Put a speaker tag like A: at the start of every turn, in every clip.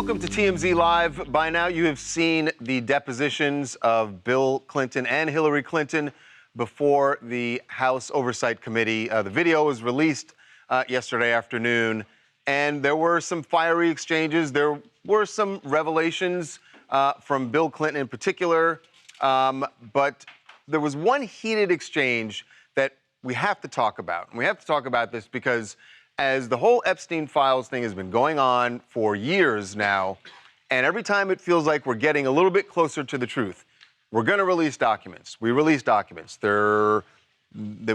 A: Welcome to TMZ Live. By now, you have seen the depositions of Bill Clinton and Hillary Clinton before the House Oversight Committee. The video was released yesterday afternoon, and there were some fiery exchanges. There were some revelations from Bill Clinton in particular, but there was one heated exchange that we have to talk about. And we have to talk about this because as the whole Epstein files thing has been going on for years now, and every time it feels like we're getting a little bit closer to the truth, we're going to release documents. We release documents. That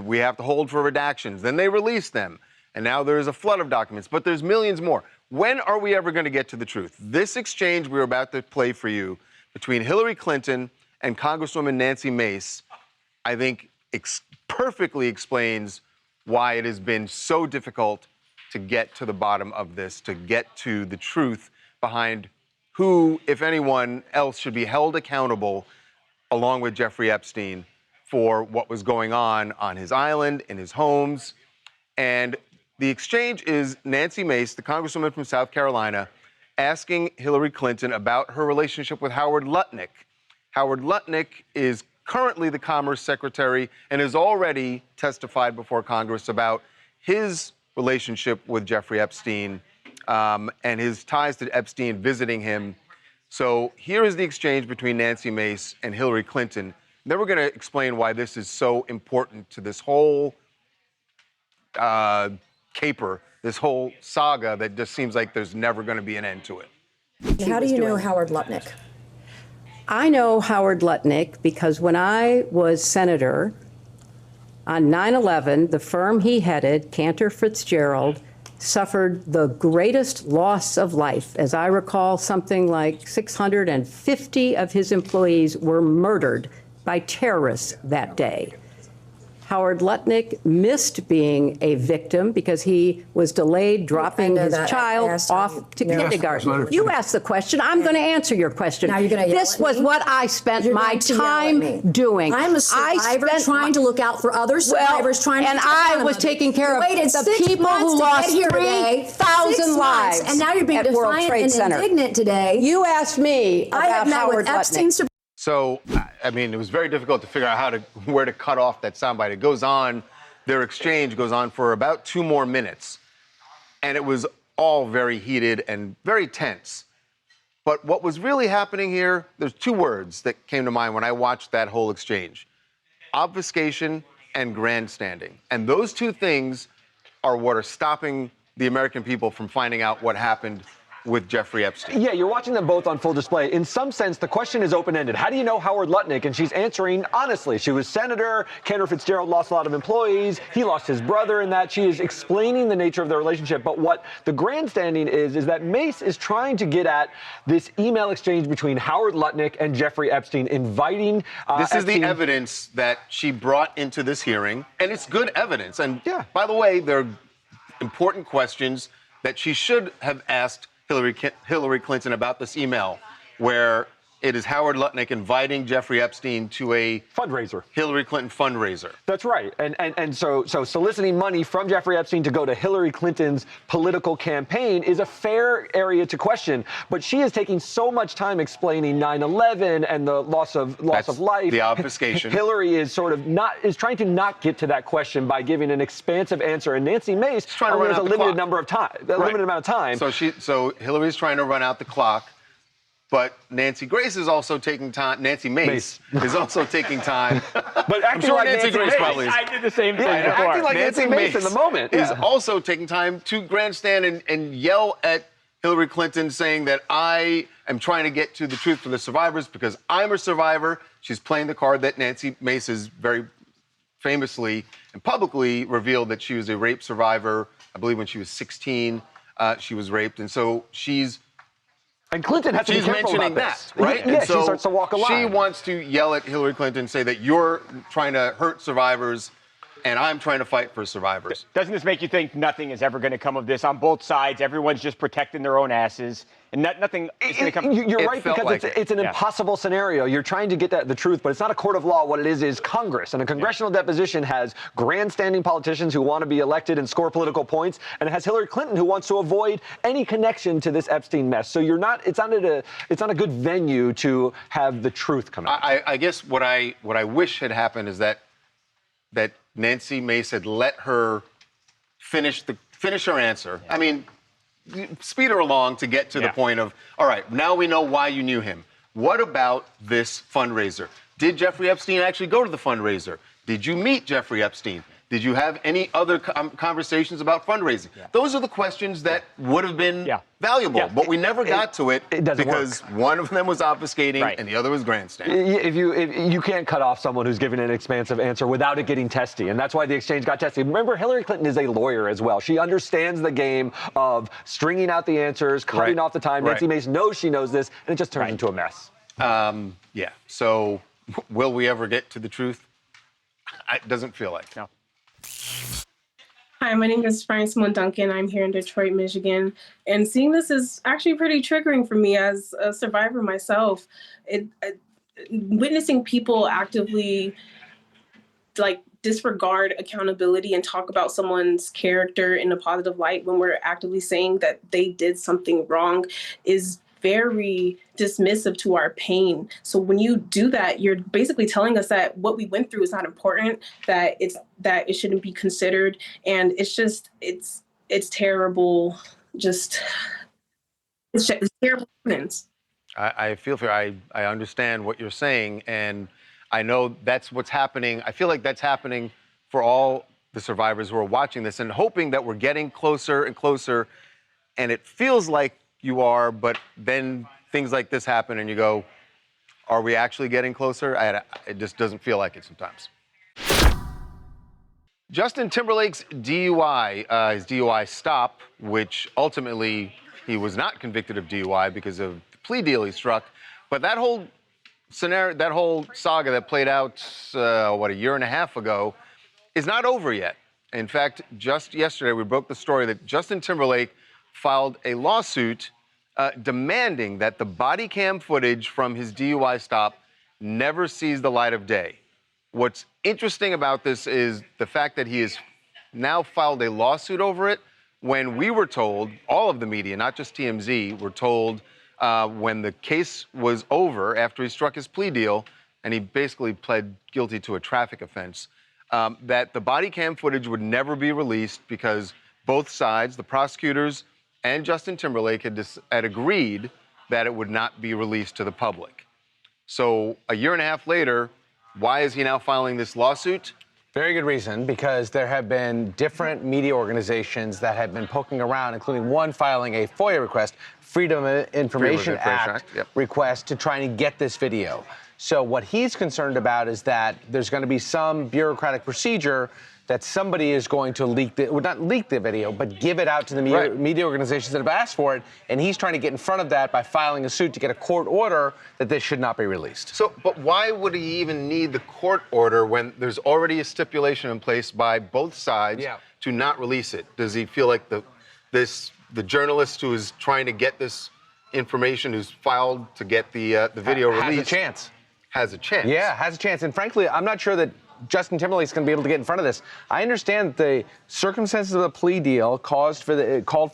A: we have to hold for redactions. Then they release them. And now there's a flood of documents, but there's millions more. When are we ever going to get to the truth? This exchange we're about to play for you between Hillary Clinton and Congresswoman Nancy Mace, I think perfectly explains why it has been so difficult to get to the bottom of this, to get to the truth behind who, if anyone else, should be held accountable, along with Jeffrey Epstein, for what was going on his island, in his homes. And the exchange is Nancy Mace, the Congresswoman from South Carolina, asking Hillary Clinton about her relationship with Howard Lutnick. Howard Lutnick is currently the Commerce Secretary and has already testified before Congress about his relationship with Jeffrey Epstein and his ties to Epstein visiting him. So here is the exchange between Nancy Mace and Hillary Clinton. Then we're going to explain why this is so important to this whole caper, this whole saga that just seems like there's never going to be an end to it.
B: How do you know Howard Lutnick?
C: I know Howard Lutnick because when I was senator on 9/11, the firm he headed, Cantor Fitzgerald, suffered the greatest loss of life. As I recall, something like 650 of his employees were murdered by terrorists that day. Howard Lutnick missed being a victim because he was delayed dropping his child off to kindergarten. You asked the question. I'm going to answer your question.
B: Now you're going to yell
C: This was what I spent my time doing.
B: I'm a survivor trying to look out for other survivors,
C: and I was taking care of the people who lost 3,000 lives.
B: And now you're being defiant and indignant today.
C: You asked me about Howard Lutnick.
A: So, I mean, it was very difficult to figure out where to cut off that soundbite. It goes on, their exchange goes on for about 2 more minutes. And it was all very heated and very tense. But what was really happening here, there's 2 words that came to mind when I watched that whole exchange: obfuscation and grandstanding. And those 2 things are what are stopping the American people from finding out what happened with Jeffrey Epstein.
D: Yeah, you're watching them both on full display. In some sense, the question is open-ended. How do you know Howard Lutnick? And she's answering honestly. She was senator. Cantor Fitzgerald lost a lot of employees. He lost his brother in that. She is explaining the nature of their relationship. But what the grandstanding is that Mace is trying to get at this email exchange between Howard Lutnick and Jeffrey Epstein, inviting
A: This is the evidence that she brought into this hearing, and it's good evidence. And by the way, there are important questions that she should have asked Hillary Clinton about this email, where it is Howard Lutnick inviting Jeffrey Epstein to a
D: fundraiser,
A: Hillary Clinton fundraiser.
D: That's right. And so soliciting money from Jeffrey Epstein to go to Hillary Clinton's political campaign is a fair area to question. But she is taking so much time explaining 9/11 and the loss of life.
A: The obfuscation.
D: Hillary is trying to not get to that question by giving an expansive answer. And Nancy Mace only has a limited amount of time.
A: So Hillary's trying to run out the clock. But Nancy Mace is also taking time. Is also taking time.
D: But
A: I'm sure
D: like
A: Nancy Grace probably is.
E: I did the same thing before.
D: Acting like Nancy Mace in the moment
A: is also taking time to grandstand and yell at Hillary Clinton, saying that I am trying to get to the truth for the survivors because I'm a survivor. She's playing the card that Nancy Mace has very famously and publicly revealed that she was a rape survivor. I believe when she was 16, she was raped. And so
D: And Clinton has to be careful
A: mentioning
D: about
A: that,
D: this.
A: right?
D: Yeah,
A: and so
D: she starts to walk a line.
A: She wants to yell at Hillary Clinton, say that you're trying to hurt survivors, and I'm trying to fight for survivors.
E: Doesn't this make you think nothing is ever going to come of this on both sides? Everyone's just protecting their own asses. and nothing is going to come.
D: You're right, because it's an impossible scenario. You're trying to get at the truth, but it's not a court of law. What it is Congress, and a congressional deposition has grandstanding politicians who want to be elected and score political points, and it has Hillary Clinton who wants to avoid any connection to this Epstein mess. So it's not a good venue to have the truth come out.
A: I guess what I wish had happened is that Nancy Mace had let her finish her answer. I mean, speed her along to get to the point of, all right, now we know why you knew him. What about this fundraiser? Did Jeffrey Epstein actually go to the fundraiser? Did you meet Jeffrey Epstein? Did you have any other conversations about fundraising? Those are the questions that would have been valuable, but we never got to it because one of them was obfuscating and the other was grandstanding.
D: If you can't cut off someone who's giving an expansive answer without it getting testy, and that's why the exchange got testy. Remember, Hillary Clinton is a lawyer as well. She understands the game of stringing out the answers, cutting off the time. Nancy Mace knows she knows this, and it just turns into a mess.
A: So will we ever get to the truth? It doesn't feel like.
E: No.
F: Hi, my name is Frank Simone Duncan. I'm here in Detroit, Michigan. And seeing this is actually pretty triggering for me as a survivor myself. Witnessing people actively disregard accountability and talk about someone's character in a positive light when we're actively saying that they did something wrong is very dismissive to our pain. So when you do that, you're basically telling us that what we went through is not important, that it shouldn't be considered, and it's terrible. It's terrible evidence.
A: I feel for you. I understand what you're saying, and I know that's what's happening. I feel like that's happening for all the survivors who are watching this and hoping that we're getting closer and closer, and it feels like you are, but then things like this happen and you go, are we actually getting closer? It just doesn't feel like it sometimes. Justin Timberlake's DUI, his DUI stop, which ultimately he was not convicted of DUI because of the plea deal he struck. But that whole scenario, that whole saga that played out, a year and a half ago, is not over yet. In fact, just yesterday, we broke the story that Justin Timberlake filed a lawsuit demanding that the body cam footage from his DUI stop never sees the light of day. What's interesting about this is the fact that he has now filed a lawsuit over it when we were told, all of the media, not just TMZ, were told when the case was over after he struck his plea deal and he basically pled guilty to a traffic offense, that the body cam footage would never be released because both sides, the prosecutors and Justin Timberlake, had agreed that it would not be released to the public. So a year and a half later, why is he now filing this lawsuit?
G: Very good reason, because there have been different media organizations that have been poking around, including one filing a FOIA request, Freedom of Information Act request, to try and get this video. So what he's concerned about is that there's going to be some bureaucratic procedure that somebody is going to not leak the video, but give it out to the media organizations that have asked for it, and he's trying to get in front of that by filing a suit to get a court order that this should not be released.
A: So, but why would he even need the court order when there's already a stipulation in place by both sides to not release it? Does he feel like the journalist who is trying to get this information, who's filed to get the video released, has a chance?
G: Yeah, has a chance. And frankly, I'm not sure that Justin Timberlake's going to be able to get in front of this. I understand that the circumstances of the plea deal called for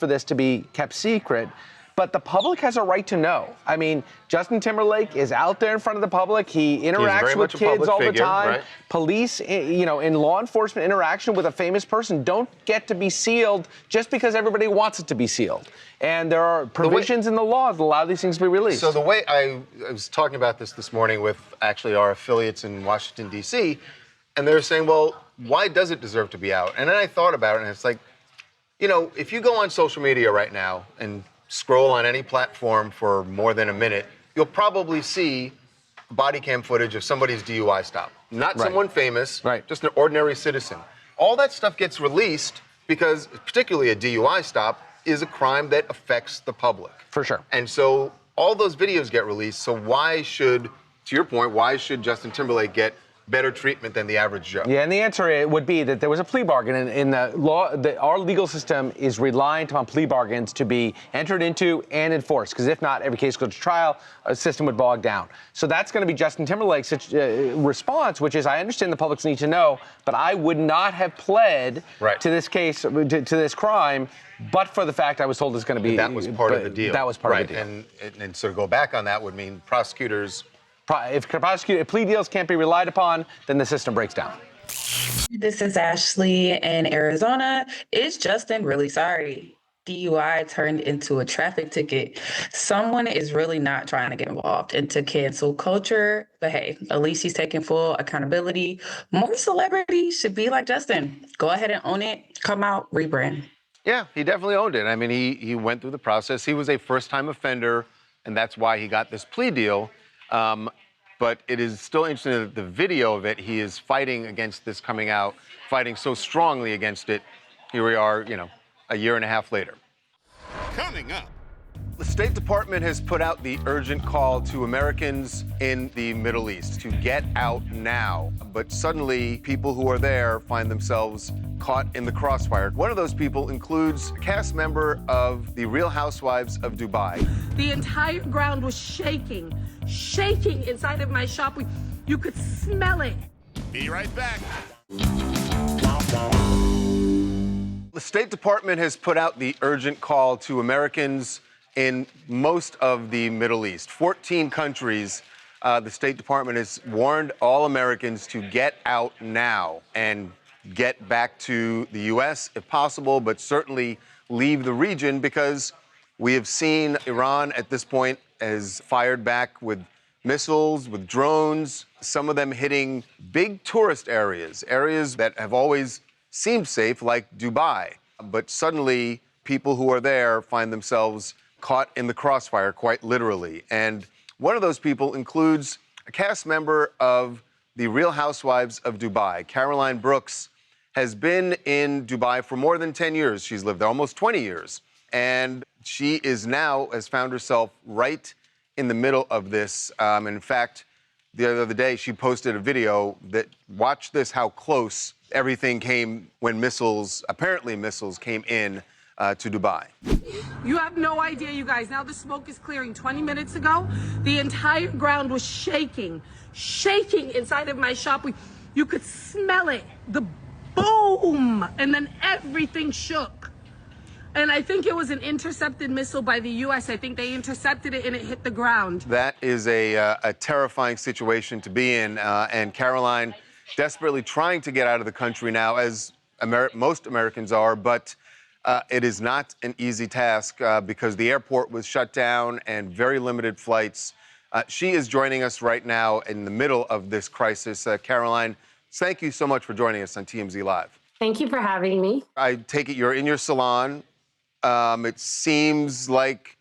G: this to be kept secret, but the public has a right to know. I mean, Justin Timberlake is out there in front of the public. He interacts with kids all the time. Right? Police, in law enforcement interaction with a famous person don't get to be sealed just because everybody wants it to be sealed. And there are provisions in the law that allow these things to be released.
A: So the way I was talking about this morning with actually our affiliates in Washington, D.C., and they were saying, well, why does it deserve to be out? And then I thought about it, and it's like, if you go on social media right now and scroll on any platform for more than a minute, you'll probably see body cam footage of somebody's DUI stop. Not someone famous, just an ordinary citizen. All that stuff gets released because, particularly a DUI stop, is a crime that affects the public.
G: For sure.
A: And so all those videos get released. So why should, to your point, why should Justin Timberlake get better treatment than the average Joe.
G: Yeah, and the answer would be that there was a plea bargain. In the law, our legal system is reliant upon plea bargains to be entered into and enforced, because if not, every case goes to trial, a system would bog down. So that's going to be Justin Timberlake's response, which is, I understand the public's need to know, but I would not have pled to this case, to this crime, but for the fact I was told it's going to be.
A: That was part of the deal.
G: That was part of the deal.
A: And so to go back on that would mean prosecutors.
G: If plea deals can't be relied upon, then the system breaks down.
E: This is Ashley in Arizona. Is Justin really sorry? DUI turned into a traffic ticket. Someone is really not trying to get involved into cancel culture, but hey, at least he's taking full accountability. More celebrities should be like Justin. Go ahead and own it. Come out, rebrand.
A: Yeah, he definitely owned it. I mean, he went through the process. He was a first-time offender, and that's why he got this plea deal. But it is still interesting that the video of it, he is fighting against this coming out, fighting so strongly against it. Here we are, a year and a half later.
H: Coming up.
A: The State Department has put out the urgent call to Americans in the Middle East to get out now. But suddenly, people who are there find themselves caught in the crossfire. One of those people includes a cast member of the Real Housewives of Dubai.
I: The entire ground was shaking inside of my shop. You could smell it.
H: Be right back.
A: The State Department has put out the urgent call to Americans in most of the Middle East. 14 countries, the State Department has warned all Americans to get out now and get back to the U.S. if possible, but certainly leave the region, because we have seen Iran at this point has fired back with missiles, with drones, some of them hitting big tourist areas that have always seemed safe, like Dubai. But suddenly, people who are there find themselves caught in the crossfire, quite literally. And one of those people includes a cast member of the Real Housewives of Dubai. Caroline Brooks has been in Dubai for more than 10 years. She's lived there almost 20 years. And she has found herself right in the middle of this. In fact, the other day, she posted a video that, watch this, how close everything came when apparently missiles came in to Dubai.
I: You have no idea, you guys. Now the smoke is clearing. 20 minutes ago, the entire ground was shaking inside of my shop. You could smell it, the boom, and then everything shook. And I think it was an intercepted missile by the U.S. I think they intercepted it and it hit the ground.
A: That is a terrifying situation to be in. And Caroline desperately trying to get out of the country now, as most Americans are, but it is not an easy task because the airport was shut down and very limited flights. She is joining us right now in the middle of this crisis. Caroline, thank you so much for joining us on TMZ Live.
J: Thank you for having me.
A: I take it you're in your salon. It seems like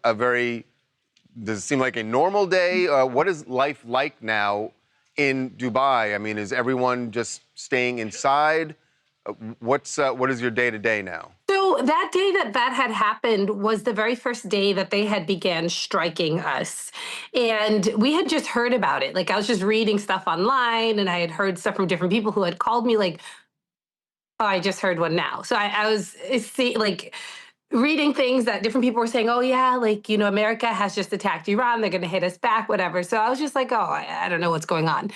A: does it seem like a normal day? What is life like now in Dubai? I mean, is everyone just staying inside? What is your day-to-day now?
J: So that day that had happened was the very first day that they had began striking us. And we had just heard about it. Like, I was just reading stuff online, and I had heard stuff from different people who had called me like, oh, I just heard one now. So I was reading things that different people were saying, oh, yeah, America has just attacked Iran. They're going to hit us back, whatever. So I was just like, oh, I don't know what's going on.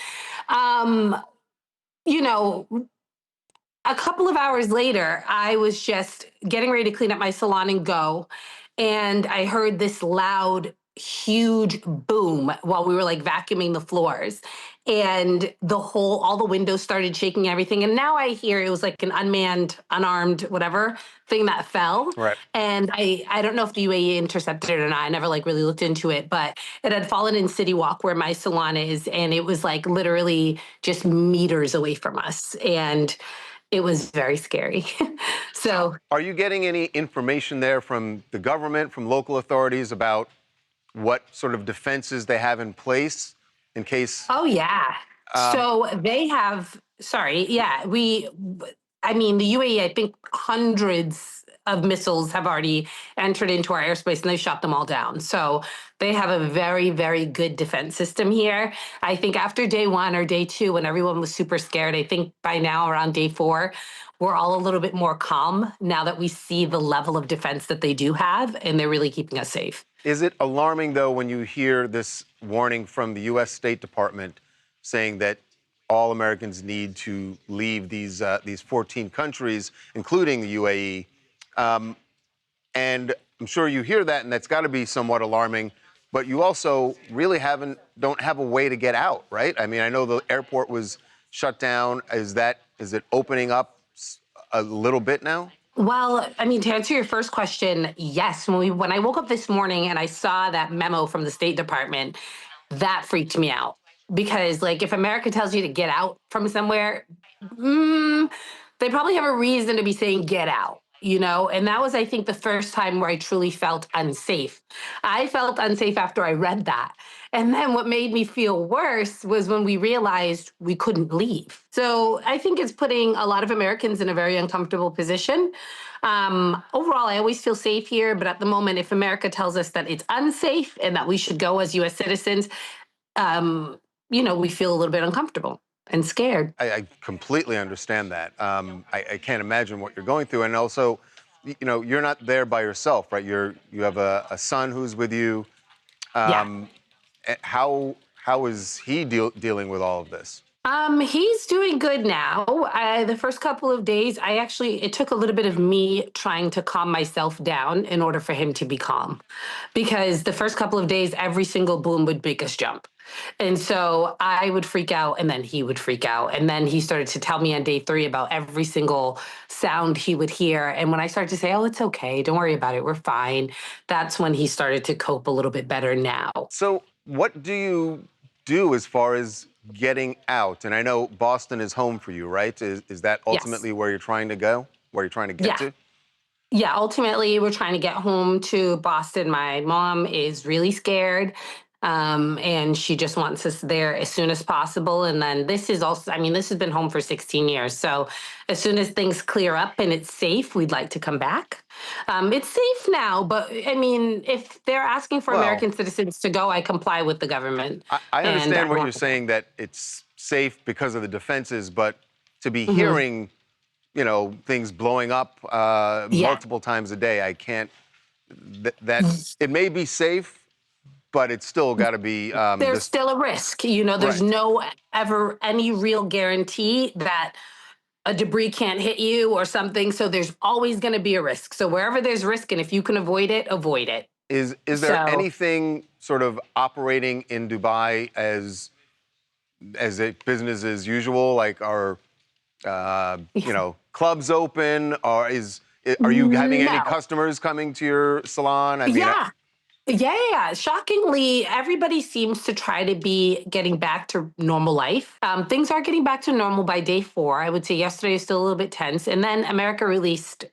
J: A couple of hours later, I was just getting ready to clean up my salon and go. And I heard this loud, huge boom while we were vacuuming the floors. And all the windows started shaking and everything. And now I hear it was like an unmanned, unarmed, whatever thing that fell.
A: Right.
J: And I don't know if the UAE intercepted it or not. I never really looked into it, but it had fallen in City Walk where my salon is. And it was literally just meters away from us. And it was very scary. So,
A: are you getting any information there from the government, from local authorities about what sort of defenses they have in place in case?
J: Oh, yeah. So they have, the UAE, I think hundreds of missiles have already entered into our airspace, and they shot them all down. So they have a very, very good defense system here. I think after day 1 or day 2, when everyone was super scared, I think by now around day 4, we're all a little bit more calm now that we see the level of defense that they do have, and they're really keeping us safe.
A: Is it alarming, though, when you hear this warning from the U.S. State Department saying that all Americans need to leave these 14 countries, including the UAE? And I'm sure you hear that, and that's got to be somewhat alarming. But you also really don't have a way to get out, right? I mean, I know the airport was shut down. Is it opening up a little bit now?
J: Well, I mean, to answer your first question, yes. When I woke up this morning and I saw that memo from the State Department, that freaked me out. Because, like, if America tells you to get out from somewhere, they probably have a reason to be saying get out, you know? And that was, I think, the first time where I truly felt unsafe. I felt unsafe after I read that. And then what made me feel worse was when we realized we couldn't leave. So I think it's putting a lot of Americans in a very uncomfortable position. Overall, I always feel safe here. But at the moment, if America tells us that it's unsafe and that we should go as U.S. citizens, we feel a little bit uncomfortable and scared.
A: I completely understand that. I can't imagine what you're going through. And also, you're not there by yourself, right? You have a son who's with you.
J: Yeah.
A: How is he dealing with all of this?
J: He's doing good now. The first couple of days, it took a little bit of me trying to calm myself down in order for him to be calm. Because the first couple of days, every single boom would make us jump. And so I would freak out, and then he would freak out. And then he started to tell me on day 3 about every single sound he would hear. And when I started to say, oh, it's okay, don't worry about it, we're fine, that's when he started to cope a little bit better now.
A: So what do you do as far as getting out? And I know Boston is home for you, right? Is that ultimately where you're trying to go? Where you're trying to get to?
J: Yeah, ultimately, we're trying to get home to Boston. My mom is really scared. And she just wants us there as soon as possible. And then this has been home for 16 years. So as soon as things clear up and it's safe, we'd like to come back. It's safe now, but I mean, if they're asking for American citizens to go, I comply with the government.
A: I understand what you're saying, that it's safe because of the defenses, but to be hearing, things blowing up multiple times a day, I can't, it may be safe, but it's still got to be...
J: there's still a risk. There's no ever any real guarantee that a debris can't hit you or something. So there's always going to be a risk. So wherever there's risk, and if you can avoid it, avoid it.
A: Is there anything sort of operating in Dubai as a business as usual? Like, are clubs open? Or are you having any customers coming to your salon? I mean,
J: Yeah. Shockingly, everybody seems to try to be getting back to normal life. Things are getting back to normal by day 4. I would say yesterday is still a little bit tense. And then America released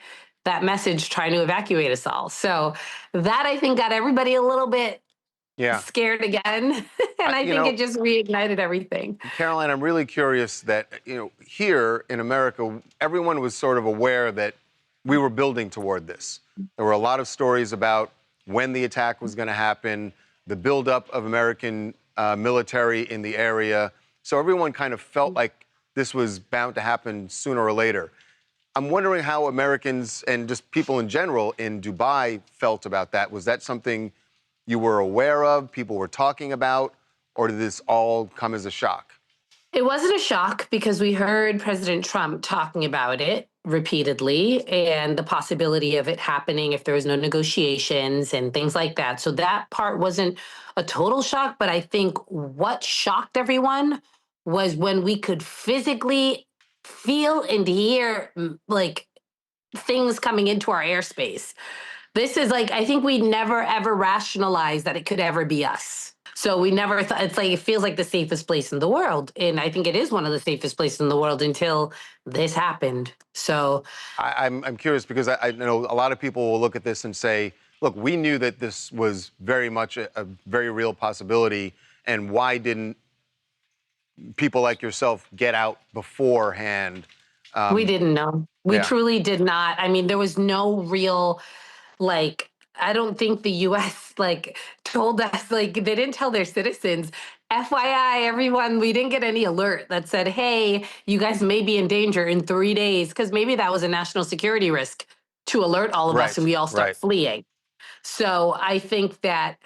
J: that message trying to evacuate us all. So that, I think, got everybody a little bit scared again. And I think it just reignited everything.
A: Caroline, I'm really curious that, here in America, everyone was sort of aware that we were building toward this. There were a lot of stories about when the attack was going to happen, the buildup of American military in the area. So everyone kind of felt like this was bound to happen sooner or later. I'm wondering how Americans and just people in general in Dubai felt about that. Was that something you were aware of, people were talking about, or did this all come as a shock?
J: It wasn't a shock because we heard President Trump talking about it repeatedly and the possibility of it happening if there was no negotiations and things like that. So that part wasn't a total shock, but I think what shocked everyone was when we could physically feel and hear like things coming into our airspace. This is like, I think we never ever rationalized that it could ever be us. So we never thought, it's like, it feels like the safest place in the world. And I think it is one of the safest places in the world until this happened. So
A: I'm curious because I know a lot of people will look at this and say, look, we knew that this was very much a very real possibility. And why didn't people like yourself get out beforehand?
J: We didn't know. We truly did not. I mean, there was no real, like, I don't think the U.S. told us, they didn't tell their citizens, FYI, everyone, we didn't get any alert that said, hey, you guys may be in danger in 3 days, because maybe that was a national security risk to alert all of us and we all start fleeing. So I think that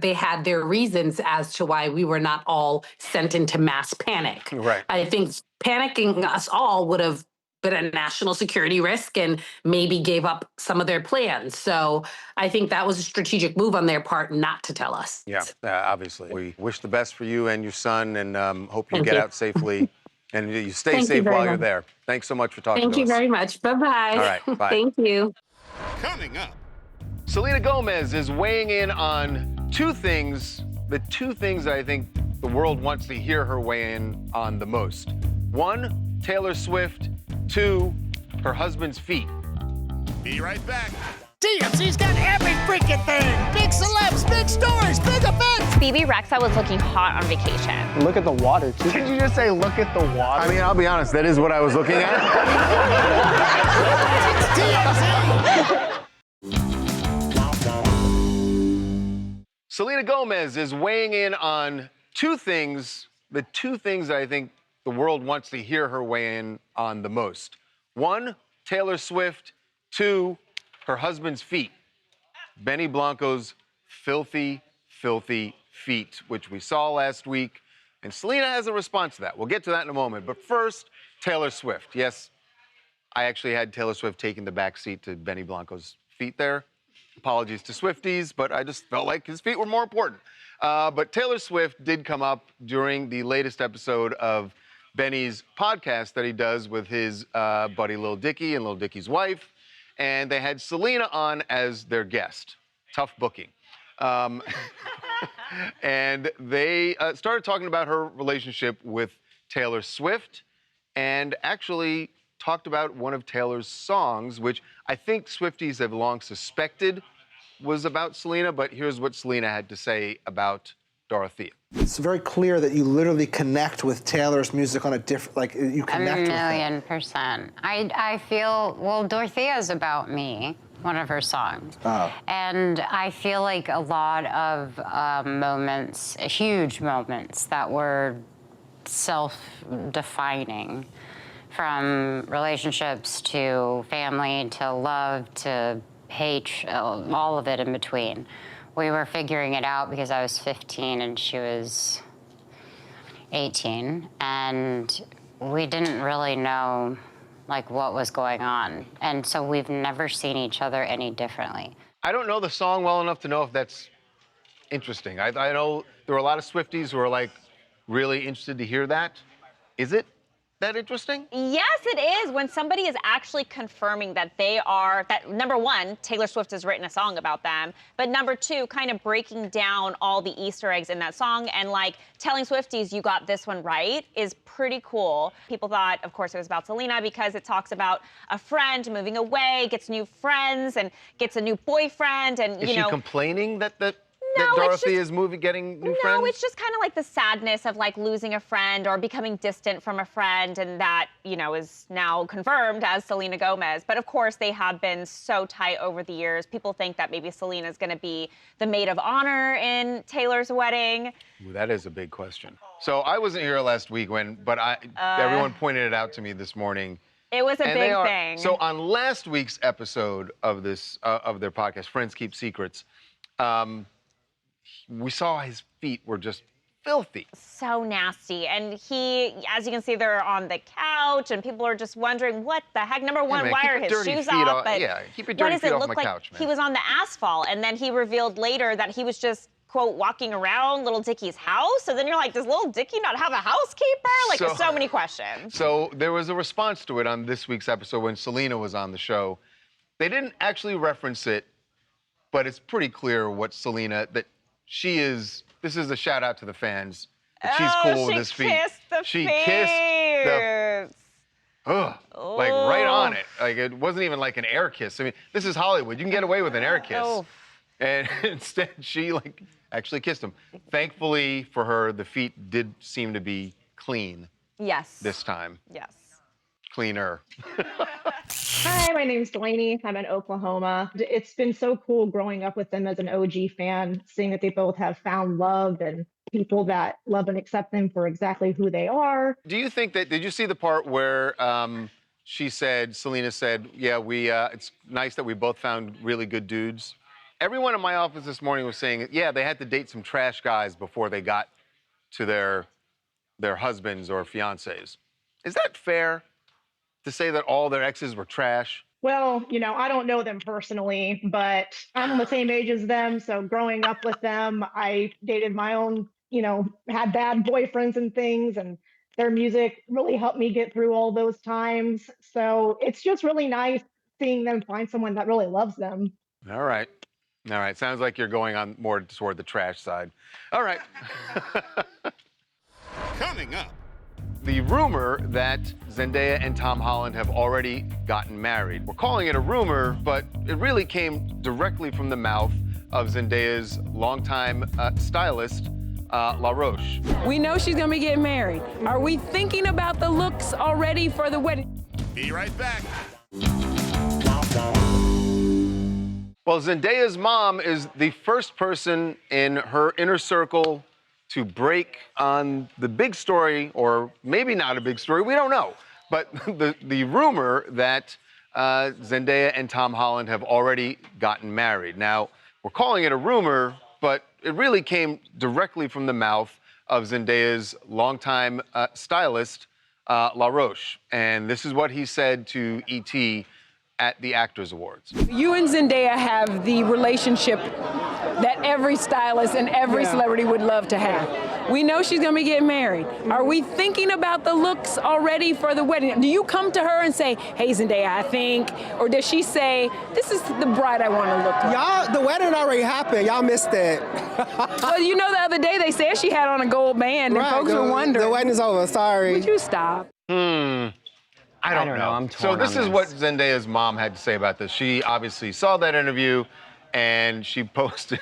J: they had their reasons as to why we were not all sent into mass panic.
A: Right.
J: I think panicking us all would have been a national security risk and maybe gave up some of their plans. So I think that was a strategic move on their part not to tell us.
A: Yeah, obviously. We wish the best for you and your son, and hope you get out safely. And you stay safe while you're there. Thanks so much for talking to us.
J: Thank you very much. Bye-bye.
A: All right, bye.
J: Thank you.
H: Coming up.
A: Selena Gomez is weighing in on two things that I think the world wants to hear her weigh in on the most. One, Taylor Swift. Two, her husband's feet.
H: Be right back.
K: TMZ's got every freaking thing. Big celebs, big stories, big events.
L: BB Rexa was looking hot on vacation.
G: Look at the water, too.
K: Did you just say, look at the water?
A: I mean, I'll be honest, that is what I was looking at. Selena Gomez is weighing in on two things that I think the world wants to hear her weigh in on the most. One, Taylor Swift. Two, her husband's feet. Benny Blanco's filthy, filthy feet, which we saw last week. And Selena has a response to that. We'll get to that in a moment. But first, Taylor Swift. Yes, I actually had Taylor Swift taking the back seat to Benny Blanco's feet there. Apologies to Swifties, but I just felt like his feet were more important. But Taylor Swift did come up during the latest episode of Benny's podcast that he does with his buddy Lil Dicky and Lil Dicky's wife. And they had Selena on as their guest. Tough booking. And they started talking about her relationship with Taylor Swift and actually talked about one of Taylor's songs, which I think Swifties have long suspected was about Selena, but here's what Selena had to say about Dorothea.
K: It's very clear that you literally connect with Taylor's music on a different, you connect with
M: A million%. I feel, well, Dorothea's about me, one of her songs.
K: Oh.
M: And I feel like a lot of moments, huge moments that were self-defining, from relationships to family to love to hate, all of it in between. We were figuring it out because I was 15 and she was 18, and we didn't really know what was going on. And so we've never seen each other any differently.
A: I don't know the song well enough to know if that's interesting. I know there were a lot of Swifties who are really interested to hear that. Is it that interesting?
L: Yes, it is. When somebody is actually confirming that that number one, Taylor Swift has written a song about them, but number two, kind of breaking down all the Easter eggs in that song and telling Swifties you got this one right is pretty cool. People thought, of course, it was about Selena because it talks about a friend moving away, gets new friends, and gets a new boyfriend, and
A: Is she complaining that
L: No,
A: Dorothy is getting new friends?
L: No, it's just kind of the sadness of losing a friend or becoming distant from a friend, and that, is now confirmed as Selena Gomez. But of course, they have been so tight over the years. People think that maybe Selena's going to be the maid of honor in Taylor's wedding.
A: Ooh, that is a big question. So I wasn't here last week but everyone pointed it out to me this morning.
L: It was a big thing.
A: So on last week's episode of of their podcast, Friends Keep Secrets, we saw his feet were just filthy.
L: So nasty. And as you can see, they're on the couch, and people are just wondering, what the heck? Number one, why are his shoes off? But
A: keep your dirty feet off my couch, man.
L: He was on the asphalt, and then he revealed later that he was just, quote, walking around Little Dicky's house. So then you're like, does Little Dicky not have a housekeeper? There's so many questions.
A: So there was a response to it on this week's episode when Selena was on the show. They didn't actually reference it, but it's pretty clear what Selena, this is a shout out to the fans. That she's cool with his feet.
L: She kissed the
A: right on it. It wasn't even an air kiss. I mean, this is Hollywood. You can get away with an air kiss.
L: Oh.
A: And instead, she actually kissed him. Thankfully for her, the feet did seem to be clean.
L: Yes.
A: This time.
L: Yes.
A: cleaner.
N: Hi, my name's Delaney. I'm in Oklahoma. It's been so cool growing up with them as an OG fan, seeing that they both have found love and people that love and accept them for exactly who they are.
A: Do you think that, did you see the part where Selena said, yeah, it's nice that we both found really good dudes? Everyone in my office this morning was saying, yeah, they had to date some trash guys before they got to their husbands or fiancés. Is that fair to say that all their exes were trash?
N: Well, I don't know them personally, but I'm the same age as them. So growing up with them, I dated my own, had bad boyfriends and things, and their music really helped me get through all those times. So it's just really nice seeing them find someone that really loves them.
A: All right. Sounds like you're going on more toward the trash side. All right.
H: Coming up.
A: The rumor that Zendaya and Tom Holland have already gotten married. We're calling it a rumor, but it really came directly from the mouth of Zendaya's longtime stylist, La Roche.
O: We know she's gonna be getting married. Are we thinking about the looks already for the wedding?
H: Be right back.
A: Well, Zendaya's mom is the first person in her inner circle to break on the big story, or maybe not a big story, we don't know. But the rumor that Zendaya and Tom Holland have already gotten married. Now, we're calling it a rumor, but it really came directly from the mouth of Zendaya's longtime stylist, La Roche. And this is what he said to ET at the Actors Awards.
O: You and Zendaya have the relationship that every stylist and every celebrity would love to have. We know she's gonna be getting married. Are we thinking about the looks already for the wedding? Do you come to her and say, hey, Zendaya, I think, or does she say, this is the bride I wanna look like?
P: Y'all, the wedding already happened. Y'all missed it.
O: Well, the other day they said she had on a gold band, and folks were wondering.
P: The wedding's over, sorry.
O: Would you stop?
A: I don't know.
G: I'm
A: so
G: torn
A: this
G: on
A: is what Zendaya's mom had to say about this. She obviously saw that interview, and she posted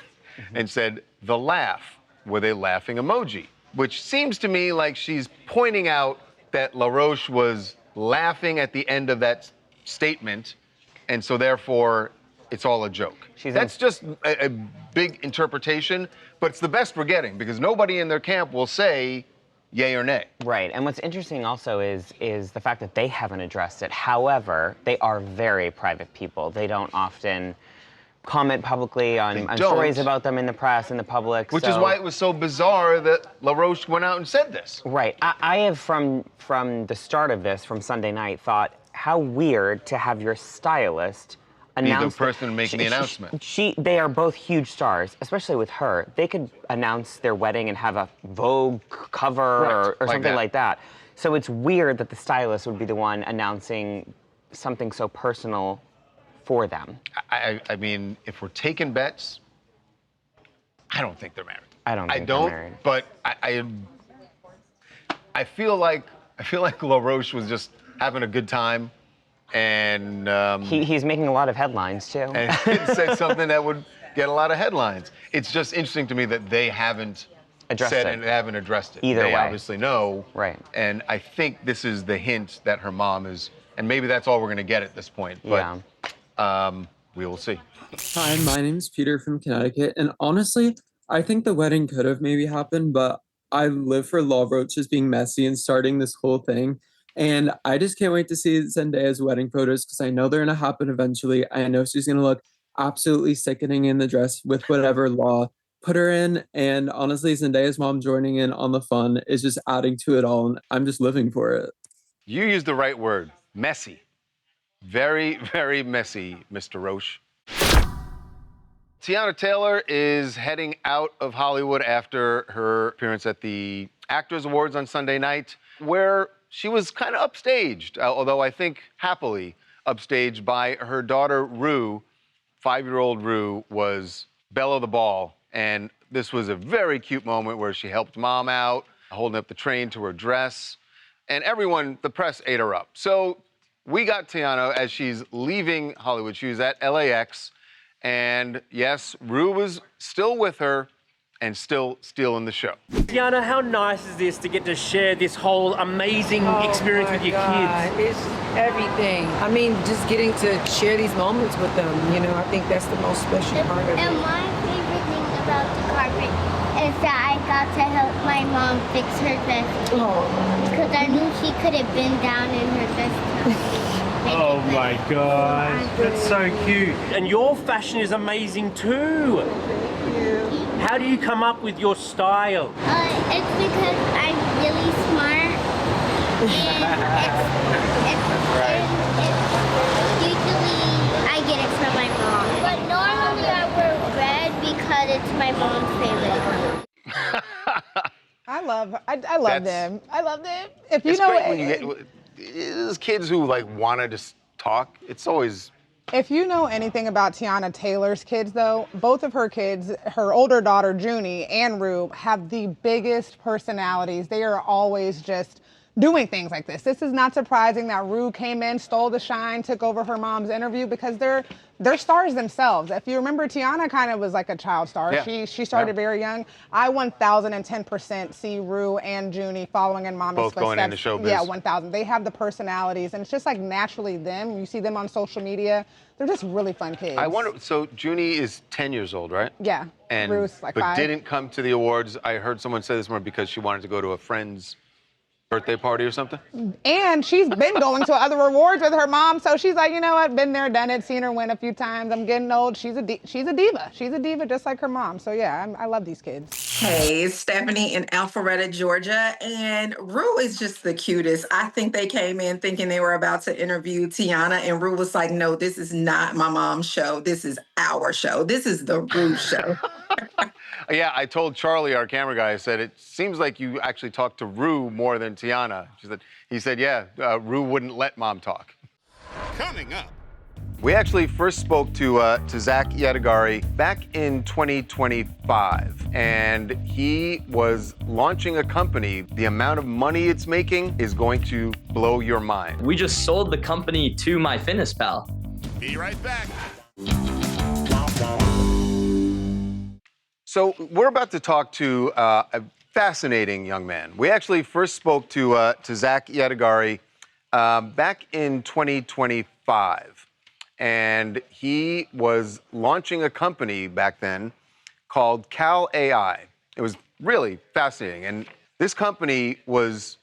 A: and said, the laugh, with a laughing emoji, which seems to me like she's pointing out that La Roche was laughing at the end of that statement, and so therefore it's all a joke. That's just a big interpretation, but it's the best we're getting, because nobody in their camp will say yay or nay.
Q: Right, and what's interesting also is the fact that they haven't addressed it. However, they are very private people. They don't often comment publicly on stories about them in the press, in the public.
A: Which is why it was so bizarre that La Roche went out and said this.
Q: Right, I have from the start of this, from Sunday night, thought how weird to have your stylist announce
A: the person making the announcement.
Q: They are both huge stars, especially with her. They could announce their wedding and have a Vogue cover or something like that. So it's weird that the stylist would be the one announcing something so personal for them.
A: I mean, if we're taking bets, I don't think they're married.
Q: I don't think they're married.
A: But I feel like La Roche was just having a good time. And
Q: he's making a lot of headlines too.
A: And said something that would get a lot of headlines. It's just interesting to me that they haven't addressed it.
Q: Either way.
A: They obviously know.
Q: Right.
A: And I think this is the hint that her mom is, and maybe that's all we're going to get at this point. But we will see.
R: Hi, my name's Peter from Connecticut, and honestly, I think the wedding could have maybe happened, but I live for La Roche just being messy and starting this whole thing. And I just can't wait to see Zendaya's wedding photos, because I know they're going to happen eventually. I know she's going to look absolutely sickening in the dress with whatever law put her in. And honestly, Zendaya's mom joining in on the fun is just adding to it all. And I'm just living for it.
A: You used the right word, messy. Very, very messy, Mr. Roche. Teyana Taylor is heading out of Hollywood after her appearance at the Actors Awards on Sunday night, where she was kind of upstaged, although I think happily upstaged by her daughter, Rue. 5-year-old Rue was belle of the ball, and this was a very cute moment where she helped mom out, holding up the train to her dress, and everyone, the press, ate her up. So we got Teyana as she's leaving Hollywood. She was at LAX, and yes, Rue was still with her, and still stealing the show.
S: Teyana, how nice is this to get to share this whole amazing experience with your kids?
T: It's everything. I mean, just getting to share these moments with them, I think that's the most special part of it.
U: And my favorite thing about the carpet is that I got to help my mom fix her vest. Because I knew she could have been down in her vest.
S: Oh my gosh, that's so cute. And your fashion is amazing too. How do you come up with your style?
U: It's because I'm really smart. And usually I get it from my mom. But normally I wear red because it's my mom's favorite color.
V: I love them. I love them. If you
A: It's
V: know
A: great when you get these kids who want to just talk. It's always.
V: If you know anything about Teyana Taylor's kids, though, both of her kids, her older daughter Junie and Rue, have the biggest personalities. They are always just doing things like this. This is not surprising that Rue came in, stole the shine, took over her mom's interview because they're stars themselves. If you remember, Teyana kind of was like a child star.
A: Yeah.
V: She started very young. I 1,010% see Rue and Junie following in mommy's
A: Both
V: footsteps.
A: going into showbiz.
V: Yeah, 1,000. They have the personalities, and it's just like naturally them. You see them on social media. They're just really fun kids.
A: I wonder. So Junie is 10 years old, right?
V: Yeah.
A: And
V: Rue's like
A: but
V: 5.
A: didn't come to the awards. I heard someone say this more because she wanted to go to a friend's birthday party or something.
V: And she's been going to other awards with her mom, so she's like, you know what, been there, done it, seen her win a few times. I'm getting old. She's a diva. She's a diva just like her mom. So yeah, I love these kids.
W: Hey, it's Stephanie in Alpharetta, Georgia, and Rue is just the cutest. I think they came in thinking they were about to interview Teyana, and Rue was like, no, this is not my mom's show. This is our show. This is the Rue show.
A: Yeah, I told Charlie, our camera guy, I said, it seems like you actually talked to Rue more than Teyana. He said, yeah, Rue wouldn't let mom talk.
H: Coming up.
A: We actually first spoke to Zach Yadagari back in 2025, and he was launching a company. The amount of money it's making is going to blow your mind.
X: We just sold the company to MyFitnessPal.
H: Be right back.
A: So we're about to talk to a fascinating young man. We actually first spoke to Zach Yadagari back in 2025, and he was launching a company back then called Cal AI. It was really fascinating, and this company was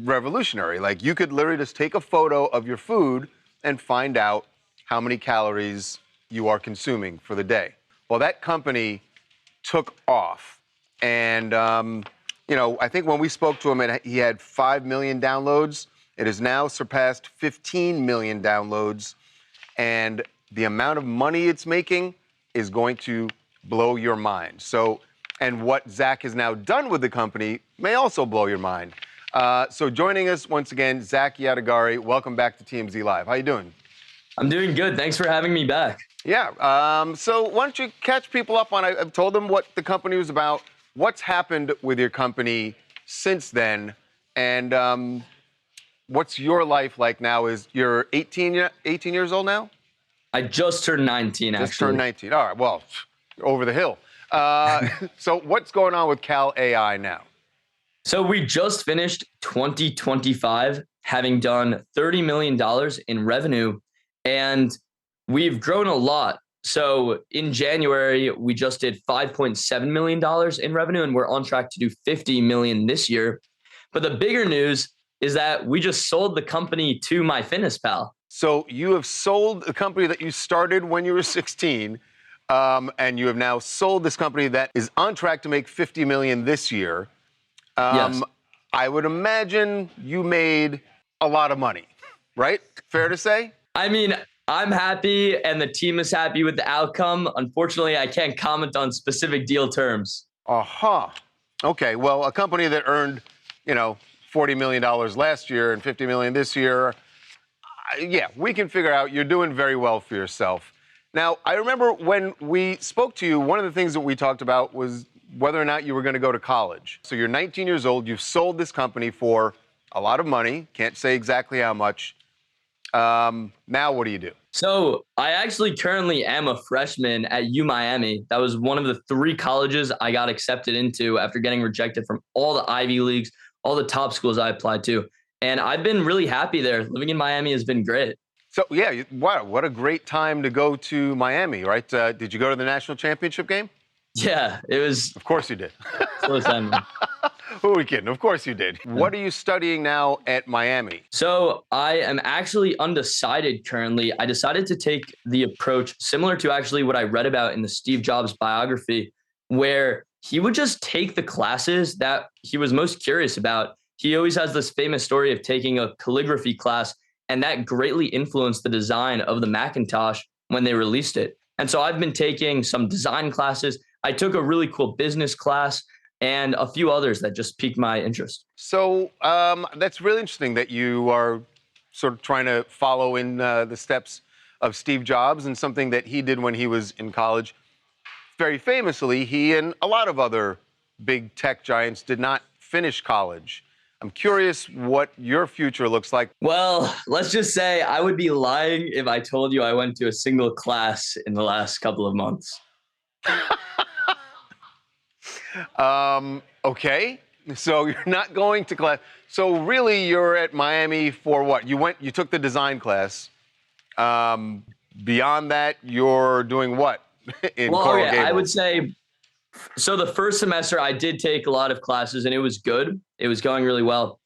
A: revolutionary. Like, you could literally just take a photo of your food and find out how many calories you are consuming for the day. Well, that company took off. And, I think when we spoke to him, he had 5 million downloads. It has now surpassed 15 million downloads. And the amount of money it's making is going to blow your mind. So, and what Zach has now done with the company may also blow your mind. So joining us once again, Zach Yadagari. Welcome back to TMZ Live. How you doing?
X: I'm doing good. Thanks for having me back.
A: Yeah. So why don't you catch people up on, I've told them what the company was about, what's happened with your company since then, and what's your life like now? Is you're 18 years old now?
X: I just turned 19, actually.
A: Just turned 19. All right, well, over the hill. So what's going on with Cal AI now?
X: So we just finished 2025 having done $30 million in revenue, and we've grown a lot. So in January, we just did $5.7 million in revenue, and we're on track to do $50 million this year. But the bigger news is that we just sold the company to MyFitnessPal.
A: So you have sold a company that you started when you were 16, and you have now sold this company that is on track to make $50 million this year.
X: Yes.
A: I would imagine you made a lot of money, right? Fair to say?
X: I mean, I'm happy and the team is happy with the outcome. Unfortunately, I can't comment on specific deal terms.
A: Uh-huh. Okay, well, a company that earned, $40 million last year and $50 million this year, yeah, we can figure out you're doing very well for yourself. Now, I remember when we spoke to you, one of the things that we talked about was whether or not you were going to go to college. So you're 19 years old, you've sold this company for a lot of money, can't say exactly how much. Now what do you do?
X: So I actually currently am a freshman at UMiami. That was one of the 3 colleges I got accepted into after getting rejected from all the Ivy Leagues, all the top schools I applied to. And I've been really happy there. Living in Miami has been great.
A: So, yeah, wow, what a great time to go to Miami, right? Did you go to the national championship game?
X: Yeah, it was.
A: Of course you did.
X: Close end.
A: Who are we kidding? Of course you did. What are you studying now at Miami?
X: So I am actually undecided currently. I decided to take the approach similar to actually what I read about in the Steve Jobs biography, where he would just take the classes that he was most curious about. He always has this famous story of taking a calligraphy class, and that greatly influenced the design of the Macintosh when they released it. And so I've been taking some design classes. I took a really cool business class and a few others that just piqued my interest.
A: So that's really interesting that you are sort of trying to follow in the steps of Steve Jobs and something that he did when he was in college. Very famously, he and a lot of other big tech giants did not finish college. I'm curious what your future looks like.
X: Well, let's just say I would be lying if I told you I went to a single class in the last couple of months.
A: Okay, so you're not going to class. So really, you're at Miami for what? You took the design class. Beyond that, you're doing what in Coral Gables?
X: I would say, so the first semester I did take a lot of classes and it was good. It was going really well.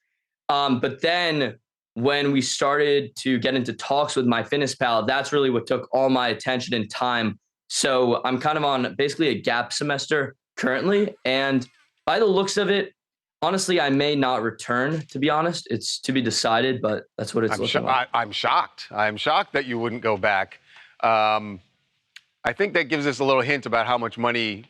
X: But then when we started to get into talks with my fitness pal, that's really what took all my attention and time. So I'm kind of on basically a gap semester currently. And by the looks of it, honestly, I may not return, to be honest. It's to be decided, but that's what it's looking like.
A: I'm shocked. I'm shocked that you wouldn't go back. I think that gives us a little hint about how much money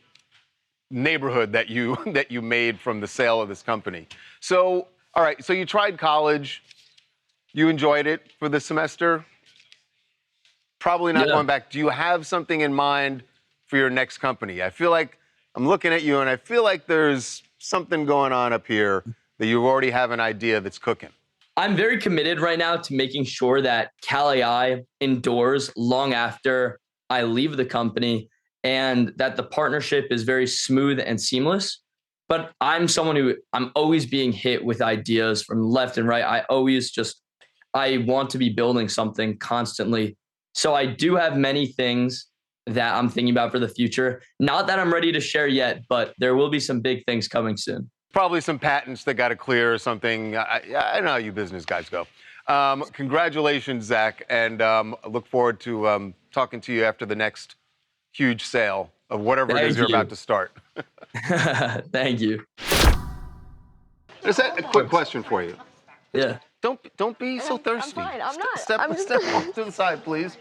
A: neighborhood that you made from the sale of this company. So, all right, so you tried college. You enjoyed it for the semester. Probably not going back. Do you have something in mind for your next company? I feel like I'm looking at you and I feel like there's something going on up here that you already have an idea that's cooking.
X: I'm very committed right now to making sure that Cal-AI endures long after I leave the company and that the partnership is very smooth and seamless. But I'm someone who I'm always being hit with ideas from left and right. I want to be building something constantly. So I do have many things that I'm thinking about for the future. Not that I'm ready to share yet, but there will be some big things coming soon.
A: Probably some patents that got to clear or something. I know how you business guys go. Congratulations, Zach, and I look forward to talking to you after the next huge sale of whatever it is you're about to start.
X: Thank you.
A: Just a quick question for you.
X: Yeah.
A: Don't be so thirsty.
B: I'm fine. I'm not.
A: Step off to the side, please.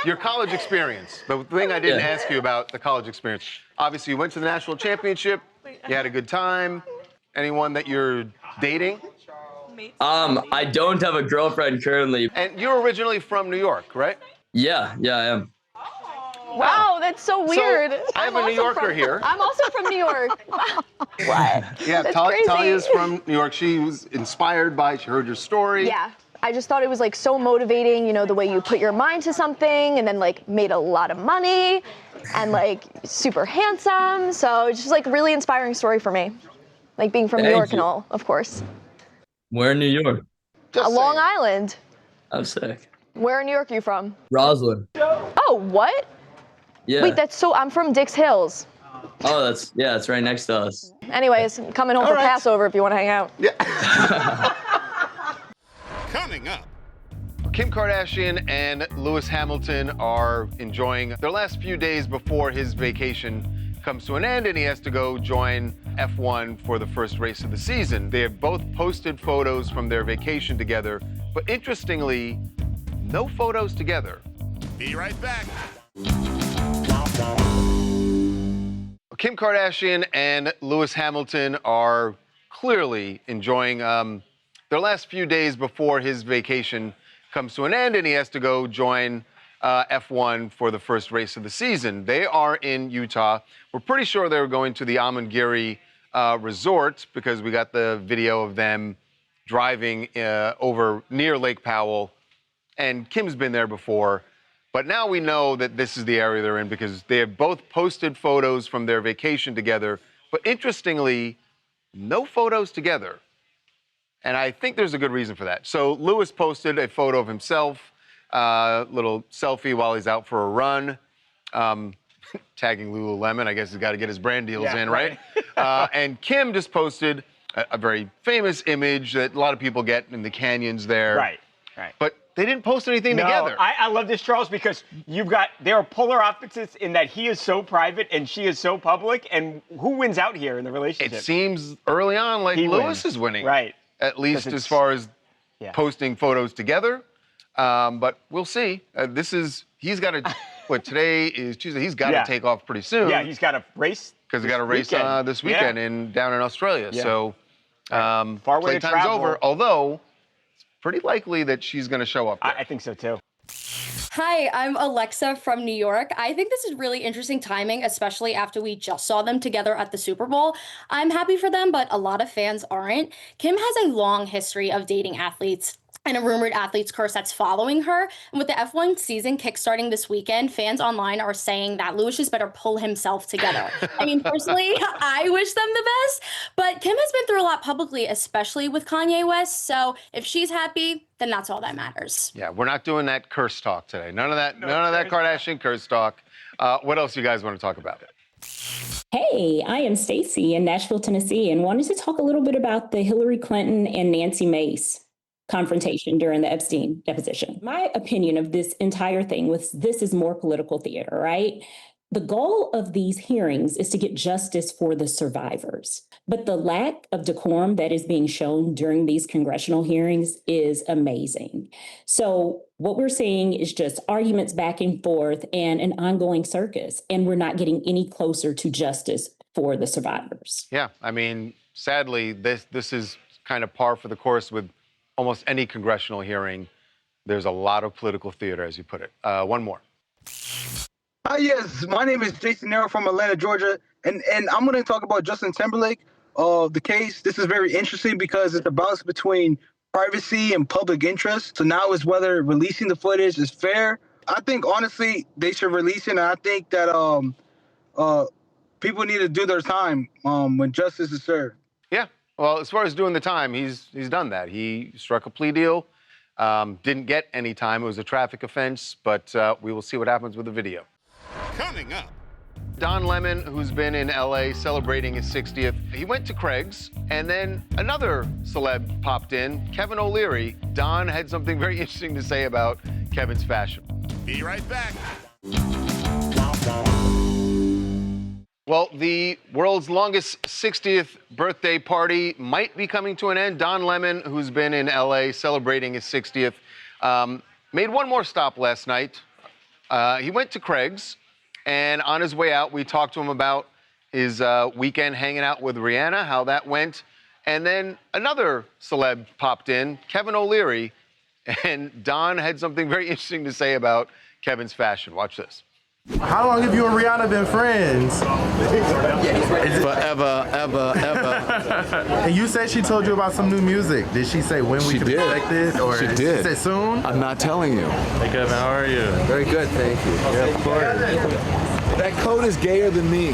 A: Your college experience. The thing I didn't ask you about the college experience. Obviously, you went to the national championship. You had a good time. Anyone that you're dating?
X: I don't have a girlfriend currently.
A: And you're originally from New York, right?
X: Yeah, I am.
B: Wow, that's so weird.
A: So, I have a New Yorker here.
B: I'm also from New York. What?
A: Yeah,
B: That's crazy.
A: Talia's from New York. She was inspired by, she heard your story.
B: Yeah. I just thought it was like so motivating, you know, the way you put your mind to something and then like made a lot of money and like super handsome. So it's just like really inspiring story for me. Like being from New York and all, of course.
X: Where in New York?
B: Long Island.
X: I'm sick.
B: Where in New York are you from?
X: Roslyn.
B: Oh, what?
X: Yeah.
B: Wait, I'm from Dix Hills.
X: Oh, that's right next to us.
B: Anyways, I'm coming home for Passover if you want to hang out.
A: Yeah.
H: Coming up.
A: Kim Kardashian and Lewis Hamilton are enjoying their last few days before his vacation comes to an end and he has to go join F1 for the first race of the season. They have both posted photos from their vacation together, but interestingly, no photos together.
H: Be right back.
A: Kim Kardashian and Lewis Hamilton are clearly enjoying their last few days before his vacation comes to an end and he has to go join F1 for the first race of the season. They are in Utah. We're pretty sure they're going to the Amangiri resort because we got the video of them driving over near Lake Powell and Kim's been there before. But now we know that this is the area they're in because they have both posted photos from their vacation together. But interestingly, no photos together. And I think there's a good reason for that. So Lewis posted a photo of himself, little selfie while he's out for a run, tagging Lululemon. I guess he's got to get his brand deals in, right? And Kim just posted a very famous image that a lot of people get in the canyons there.
C: Right.
A: But they didn't post anything together.
C: I love this, Charles, because there are polar opposites in that he is so private and she is so public. And who wins out here in the relationship?
A: It seems early on like Lewis is winning.
C: Right.
A: At least as far as posting photos together. But we'll see. He's got to, today is Tuesday. He's got to take off pretty soon.
C: Yeah, he's got a race.
A: Because he's got a race this weekend down in Australia.
C: Yeah.
A: So
C: far away to
A: playtime's
C: travel.
A: over, although it's pretty likely that she's going to show up there.
C: I think so too.
D: Hi, I'm Alexa from New York. I think this is really interesting timing, especially after we just saw them together at the Super Bowl. I'm happy for them, but a lot of fans aren't. Kim has a long history of dating athletes and a rumored athlete's curse that's following her. And with the F1 season kickstarting this weekend, fans online are saying that Lewis just better pull himself together. I mean, personally, I wish them the best, but Kim has been through a lot publicly, especially with Kanye West. So if she's happy, then that's all that matters.
A: Yeah, we're not doing that curse talk today. None of that Kardashian curse talk. What else you guys want to talk about?
E: Hey, I am Stacy in Nashville, Tennessee, and wanted to talk a little bit about the Hillary Clinton and Nancy Mace confrontation during the Epstein deposition. My opinion of this entire thing was this is more political theater, right? The goal of these hearings is to get justice for the survivors. But the lack of decorum that is being shown during these congressional hearings is amazing. So what we're seeing is just arguments back and forth and an ongoing circus, and we're not getting any closer to justice for the survivors.
A: Yeah, I mean, sadly, this is kind of par for the course with almost any congressional hearing. There's a lot of political theater, as you put it. One more.
F: Hi, yes. My name is Jason Nero from Atlanta, Georgia, and I'm going to talk about Justin Timberlake. The case. This is very interesting because it's a balance between privacy and public interest. So now is whether releasing the footage is fair. I think honestly they should release it, and I think that people need to do their time when justice is served.
A: Yeah. Well, as far as doing the time, he's done that. He struck a plea deal, didn't get any time. It was a traffic offense, but we will see what happens with the video.
H: Coming up.
A: Don Lemon, who's been in LA celebrating his 60th, he went to Craig's, and then another celeb popped in, Kevin O'Leary. Don had something very interesting to say about Kevin's fashion.
H: Be right back.
A: Well, the world's longest 60th birthday party might be coming to an end. Don Lemon, who's been in LA celebrating his 60th, made one more stop last night. He went to Craig's, and on his way out, we talked to him about his weekend hanging out with Rihanna, how that went. And then another celeb popped in, Kevin O'Leary, and Don had something very interesting to say about Kevin's fashion. Watch this.
Y: How long have you and Rihanna been friends?
Z: Forever, ever, ever.
Y: And you said she told you about some new music. Did she say when we can expect it? Or
Z: She did.
Y: She said soon?
Z: I'm not telling you.
Y: Hey, Kevin, how are you?
Z: Very good, thank you.
Y: Yeah, of course.
Z: That coat is gayer than me.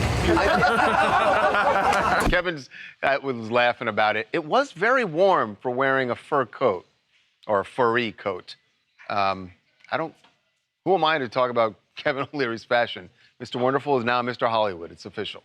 A: Kevin was laughing about it. It was very warm for wearing a fur coat or a furry coat. Who am I to talk about Kevin O'Leary's fashion? Mr. Wonderful is now Mr. Hollywood. It's official.